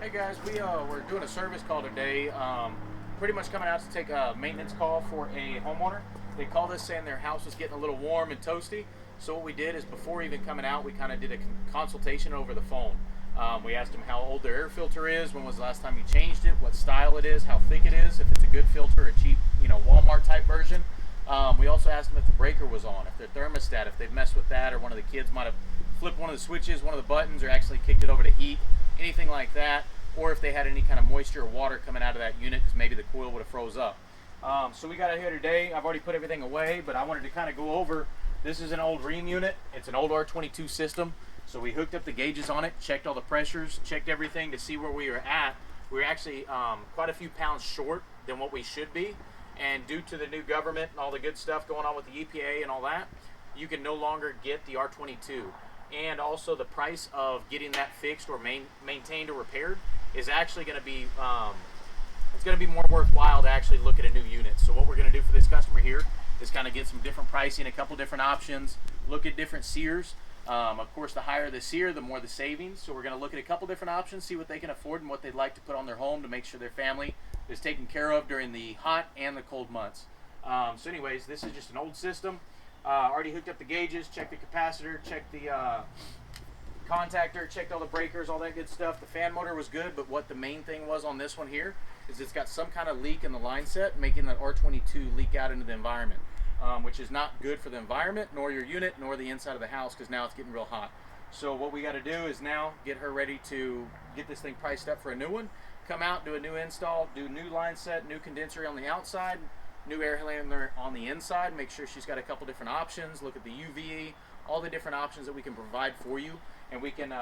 Hey guys, we're doing a service call today. Pretty much coming out to take a maintenance call for a homeowner. They called us saying their house was getting a little warm and toasty. So what we did is before even coming out, we kind of did a consultation over the phone. We asked them how old their air filter is, when was the last time you changed it, what style it is, how thick it is, if it's a good filter, a cheap, Walmart type version. We also asked them if the breaker was on, if their thermostat, if they've messed with that, or one of the kids might have flipped one of the switches, one of the buttons, or actually kicked it over to heat, anything like that, or if they had any kind of moisture or water coming out of that unit because maybe the coil would have froze up. So we got it here today. I've already put everything away, but I wanted to kind of go over. This is an old Ream unit. It's an old R22 system. So we hooked up the gauges on it, checked all the pressures, checked everything to see where we were at. We were actually quite a few pounds short than what we should be. And due to the new government and all the good stuff going on with the EPA and all that, you can no longer get the R22. And also the price of getting that fixed or maintained or repaired is actually going to be it's going to be more worthwhile to actually look at a new unit. So what we're going to do for this customer here is kind of get some different pricing, a couple different options, look at different sears. Of course, the higher the sear, the more the savings. So we're going to look at a couple different options, see what they can afford and what they'd like to put on their home to make sure their family is taken care of during the hot and the cold months. So anyways, this is just an old system. Already hooked up the gauges, checked the capacitor, checked the contactor, checked all the breakers, all that good stuff. The fan motor was good, but what the main thing was on this one here is it's got some kind of leak in the line set, making that R22 leak out into the environment, which is not good for the environment, nor your unit, nor the inside of the house, because now it's getting real hot. So what we got to do is now get her ready to get this thing priced up for a new one, come out, do a new install, do new line set, new condenser on the outside, new air handler on the inside, make sure she's got a couple different options, look at the UV, all the different options that we can provide for you, and we can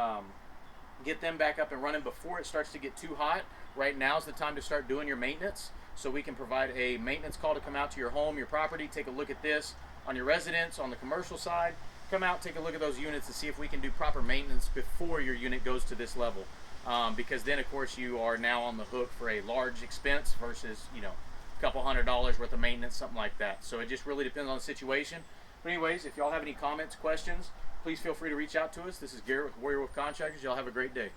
get them back up and running before it starts to get too hot. Right now is the time to start doing your maintenance, so we can provide a maintenance call to come out to your home, your property, take a look at this on your residence, on the commercial side, come out, take a look at those units and see if we can do proper maintenance before your unit goes to this level, because then of course you are now on the hook for a large expense versus a couple $100 worth of maintenance, something like that. So it just really depends on the situation. But anyways, if y'all have any comments, questions, please feel free to reach out to us. This is Garrett with Warrior Wolf Contractors. Y'all have a great day.